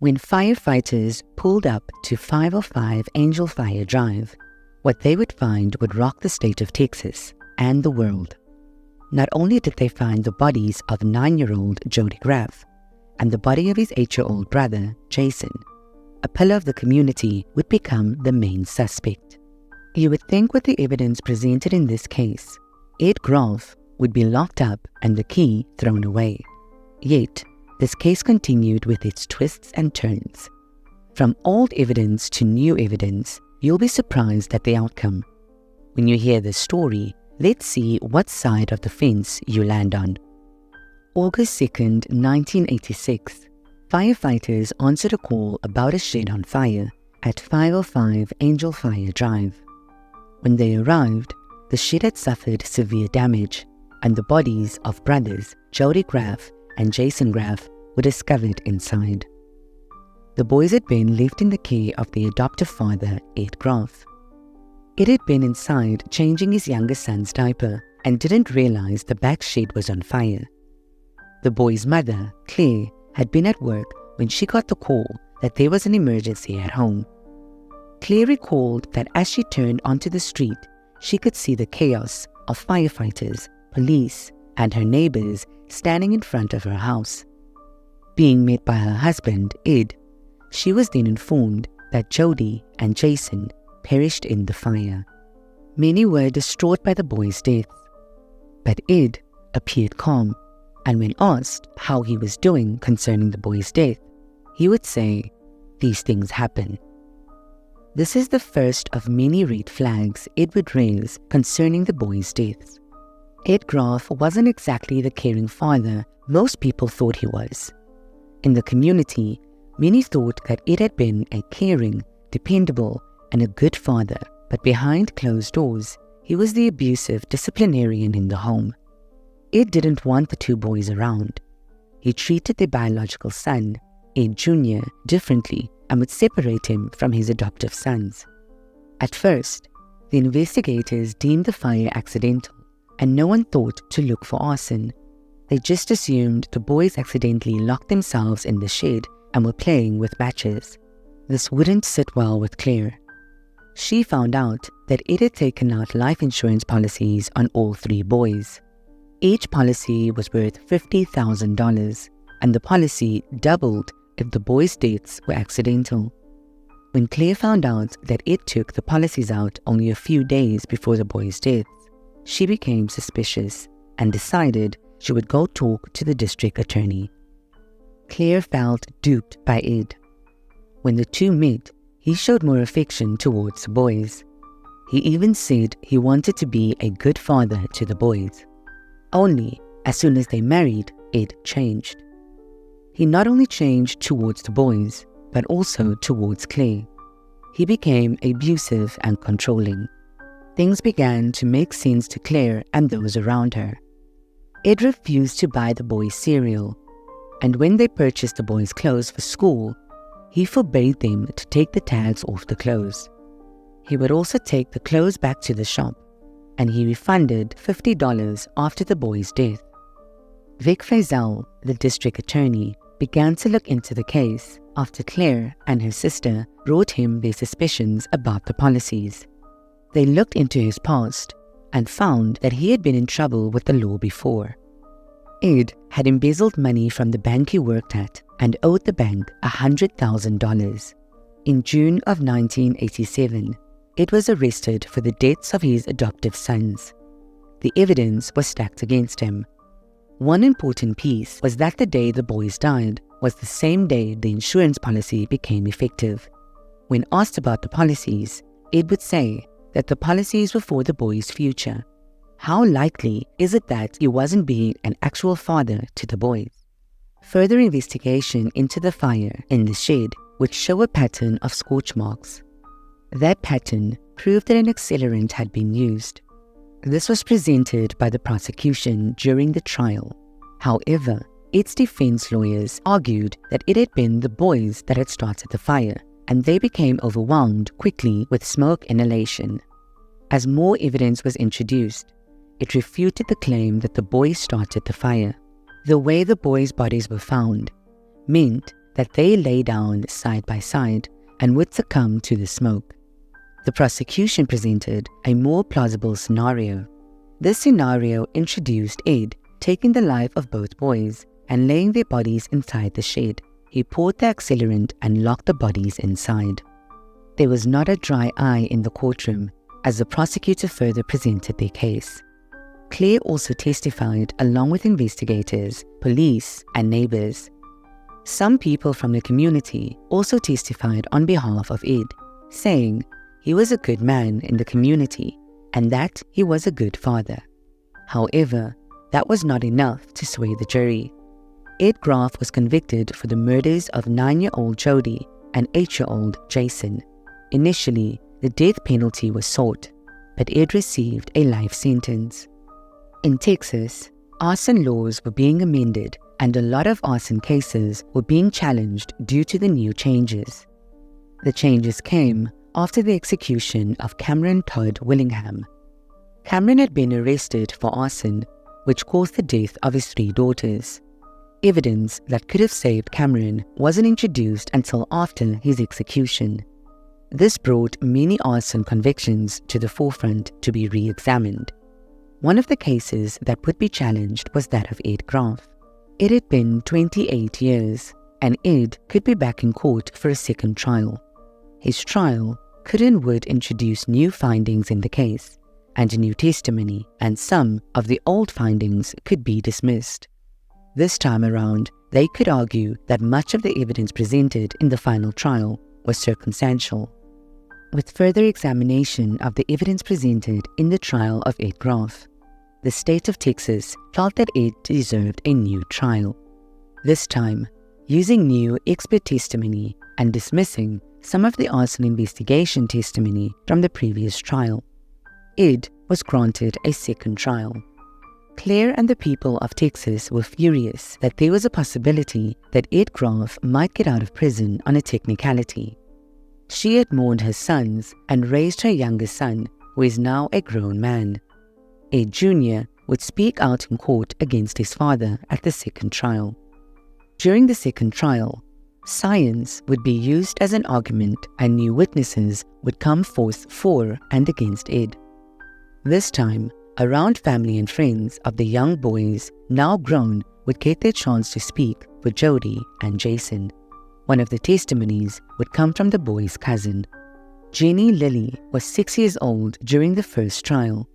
When firefighters pulled up to 505 Angel Fire Drive, what they would find would rock the state of Texas and the world. Not only did they find the bodies of 9-year-old Joby Graf and the body of his 8-year-old brother, Jason, a pillar of the community would become the main suspect. You would think with the evidence presented in this case, Ed Graf would be locked up and the key thrown away. Yet, this case continued with its twists and turns. From old evidence to new evidence, you'll be surprised at the outcome. When you hear this story, let's see what side of the fence you land on. August 2nd, 1986, firefighters answered a call about a shed on fire at 505 Angel Fire Drive. When they arrived, the shed had suffered severe damage, and the bodies of brothers Joby Graf and Jason Graf were discovered inside. The boys had been left in the care of their adoptive father, Ed Graf. Ed had been inside changing his younger son's diaper and didn't realize the back shed was on fire. The boy's mother, Claire, had been at work when she got the call that there was an emergency at home. Claire recalled that as she turned onto the street, she could see the chaos of firefighters, police, and her neighbors standing in front of her house. Being met by her husband, Ed, she was then informed that Jody and Jason perished in the fire. Many were distraught by the boys' deaths, but Ed appeared calm, and when asked how he was doing concerning the boys' death, he would say, "These things happen." This is the first of many red flags Ed would raise concerning the boys' deaths. Ed Graf wasn't exactly the caring father most people thought he was. In the community, many thought that Ed had been a caring, dependable, and a good father, but behind closed doors, he was the abusive disciplinarian in the home. Ed didn't want the two boys around. He treated their biological son, Ed Jr., differently and would separate him from his adoptive sons. At first, the investigators deemed the fire accidental, and no one thought to look for arson. They just assumed the boys accidentally locked themselves in the shed and were playing with matches. This wouldn't sit well with Claire. She found out that Ed had taken out life insurance policies on all 3 boys. Each policy was worth $50,000, and the policy doubled if the boys' deaths were accidental. When Claire found out that Ed took the policies out only a few days before the boys' deaths, she became suspicious and decided she would go talk to the district attorney. Claire felt duped by Ed. When the two met, he showed more affection towards the boys. He even said he wanted to be a good father to the boys. Only as soon as they married, Ed changed. He not only changed towards the boys, but also towards Claire. He became abusive and controlling. Things began to make sense to Claire and those around her. Ed refused to buy the boys cereal, and when they purchased the boys' clothes for school, he forbade them to take the tags off the clothes. He would also take the clothes back to the shop, and he refunded $50 after the boys' death. Vic Frazell, the district attorney, began to look into the case after Claire and her sister brought him their suspicions about the policies. They looked into his past and found that he had been in trouble with the law before. Ed had embezzled money from the bank he worked at and owed the bank $100,000. In June of 1987, Ed was arrested for the deaths of his adoptive sons. The evidence was stacked against him. One important piece was that the day the boys died was the same day the insurance policy became effective. When asked about the policies, Ed would say that the policies were for the boys' future. How likely is it that he wasn't being an actual father to the boys? Further investigation into the fire in the shed would show a pattern of scorch marks. That pattern proved that an accelerant had been used. This was presented by the prosecution during the trial. However, its defense lawyers argued that it had been the boys that had started the fire, and they became overwhelmed quickly with smoke inhalation. As more evidence was introduced, it refuted the claim that the boys started the fire. The way the boys' bodies were found meant that they lay down side by side and would succumb to the smoke. The prosecution presented a more plausible scenario. This scenario introduced Ed taking the life of both boys and laying their bodies inside the shed. He poured the accelerant and locked the bodies inside. There was not a dry eye in the courtroom as the prosecutor further presented their case. Claire also testified along with investigators, police, and neighbors. Some people from the community also testified on behalf of Ed, saying he was a good man in the community and that he was a good father. However, that was not enough to sway the jury. Ed Graf was convicted for the murders of 9-year-old Jody and 8-year-old Jason. Initially, the death penalty was sought, but Ed received a life sentence. In Texas, arson laws were being amended and a lot of arson cases were being challenged due to the new changes. The changes came after the execution of Cameron Todd Willingham. Cameron had been arrested for arson, which caused the death of his 3 daughters. Evidence that could have saved Cameron wasn't introduced until after his execution. This brought many arson convictions to the forefront to be re-examined. One of the cases that would be challenged was that of Ed Graf. It had been 28 years, and Ed could be back in court for a second trial. His trial could and would introduce new findings in the case, and new testimony, and some of the old findings could be dismissed. This time around, they could argue that much of the evidence presented in the final trial was circumstantial. With further examination of the evidence presented in the trial of Ed Graf, the state of Texas felt that Ed deserved a new trial. This time, using new expert testimony and dismissing some of the arson investigation testimony from the previous trial, Ed was granted a second trial. Claire and the people of Texas were furious that there was a possibility that Ed Graf might get out of prison on a technicality. She had mourned her sons and raised her youngest son, who is now a grown man. Ed Jr. would speak out in court against his father at the second trial. During the second trial, science would be used as an argument and new witnesses would come forth for and against Ed. This time, around family and friends of the young boys, now grown, would get their chance to speak for Jody and Jason. One of the testimonies would come from the boy's cousin. Jenny Lilly was 6 years old during the first trial.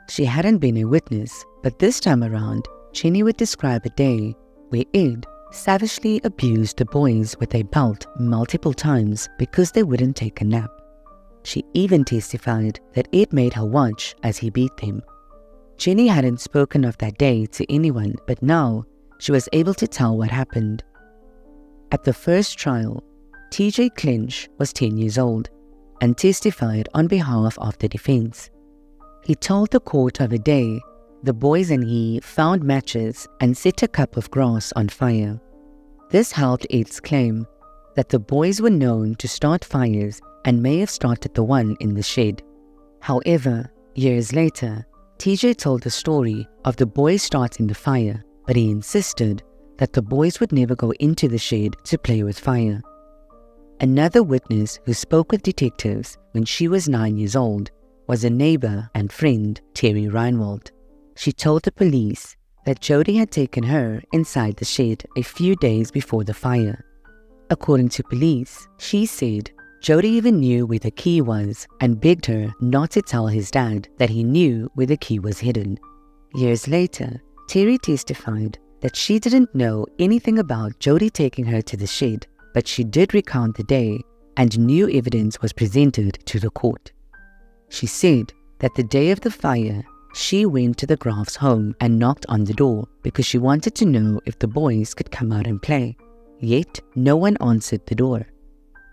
She hadn't been a witness, but this time around, Jenny would describe a day where Ed savagely abused the boys with a belt multiple times because they wouldn't take a nap. She even testified that Ed made her watch as he beat them. Jenny hadn't spoken of that day to anyone, but now she was able to tell what happened. At the first trial, TJ Clinch was 10 years old and testified on behalf of the defense. He told the court of a day the boys and he found matches and set a cup of grass on fire. This helped Ed's claim that the boys were known to start fires and may have started the one in the shed. However, years later, TJ told the story of the boys starting the fire, but he insisted that the boys would never go into the shed to play with fire. Another witness who spoke with detectives when she was 9 years old was a neighbor and friend, Terry Reinwald. She told the police that Jody had taken her inside the shed a few days before the fire. According to police, she said Jody even knew where the key was and begged her not to tell his dad that he knew where the key was hidden. Years later, Terry testified that she didn't know anything about Jody taking her to the shed, but she did recount the day and new evidence was presented to the court. She said that the day of the fire, she went to the Graf's home and knocked on the door because she wanted to know if the boys could come out and play. Yet, no one answered the door.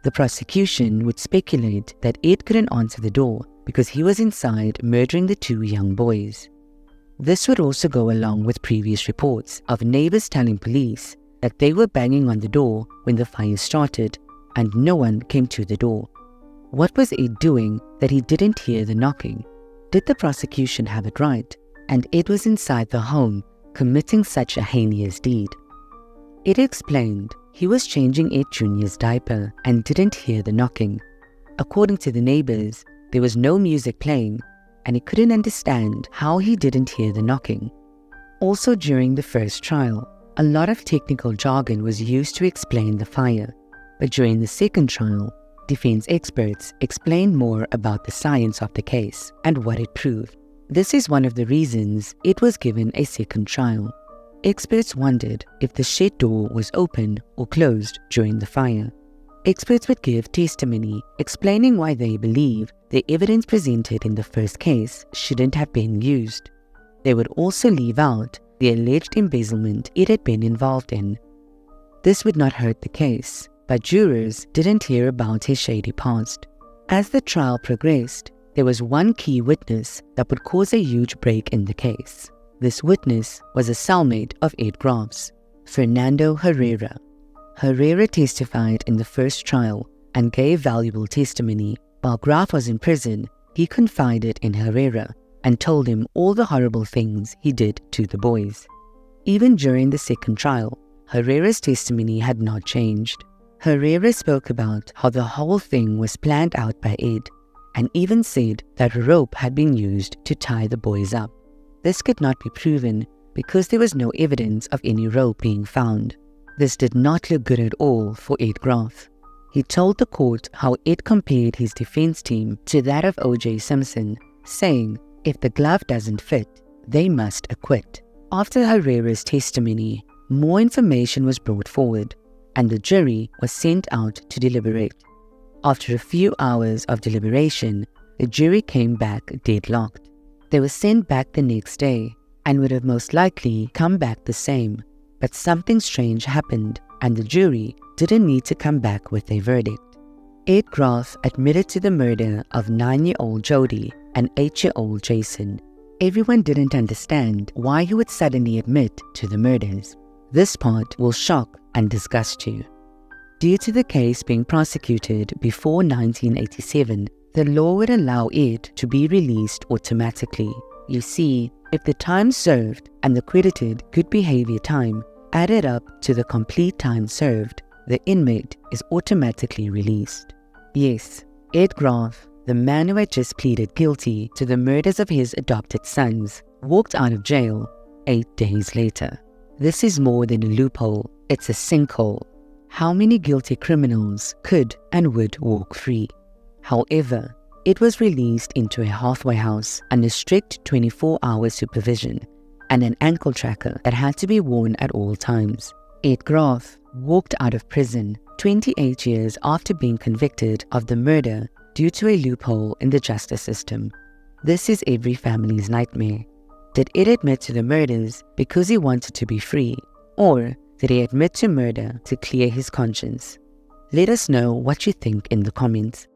The prosecution would speculate that Ed couldn't answer the door because he was inside murdering the 2 young boys. This would also go along with previous reports of neighbors telling police that they were banging on the door when the fire started and no one came to the door. What was Ed doing that he didn't hear the knocking? Did the prosecution have it right? And Ed was inside the home committing such a heinous deed. Ed explained he was changing Ed Jr.'s diaper and didn't hear the knocking. According to the neighbors, there was no music playing and he couldn't understand how he didn't hear the knocking. Also during the first trial, a lot of technical jargon was used to explain the fire, but during the second trial, defense experts explained more about the science of the case and what it proved. This is one of the reasons it was given a second trial. Experts wondered if the shed door was open or closed during the fire. Experts would give testimony explaining why they believe the evidence presented in the first case shouldn't have been used. They would also leave out the alleged embezzlement it had been involved in. This would not hurt the case, but jurors didn't hear about his shady past. As the trial progressed, there was one key witness that would cause a huge break in the case. This witness was a cellmate of Ed Graf's, Fernando Herrera. Herrera testified in the first trial and gave valuable testimony. While Graf was in prison, he confided in Herrera and told him all the horrible things he did to the boys. Even during the second trial, Herrera's testimony had not changed. Herrera spoke about how the whole thing was planned out by Ed, and even said that rope had been used to tie the boys up. This could not be proven because there was no evidence of any rope being found. This did not look good at all for Ed Graf. He told the court how Ed compared his defense team to that of O.J. Simpson, saying, if the glove doesn't fit, they must acquit. After Herrera's testimony, more information was brought forward, and the jury was sent out to deliberate. After a few hours of deliberation, the jury came back deadlocked. They were sent back the next day, and would have most likely come back the same. But something strange happened, and the jury didn't need to come back with a verdict. Ed Graf admitted to the murder of 9-year-old Jody and 8-year-old Jason. Everyone didn't understand why he would suddenly admit to the murders. This part will shock and disgust you. Due to the case being prosecuted before 1987, the law would allow Ed to be released automatically. You see, if the time served and the credited good behavior time added up to the complete time served, the inmate is automatically released. Yes, Ed Graf, the man who had just pleaded guilty to the murders of his adopted sons, walked out of jail 8 days later. This is more than a loophole, it's a sinkhole. How many guilty criminals could and would walk free? However, Ed was released into a halfway house under strict 24-hour supervision and an ankle tracker that had to be worn at all times. Ed Graf walked out of prison 28 years after being convicted of the murder due to a loophole in the justice system. This is every family's nightmare. Did Ed admit to the murders because he wanted to be free, or did he admit to murder to clear his conscience? Let us know what you think in the comments.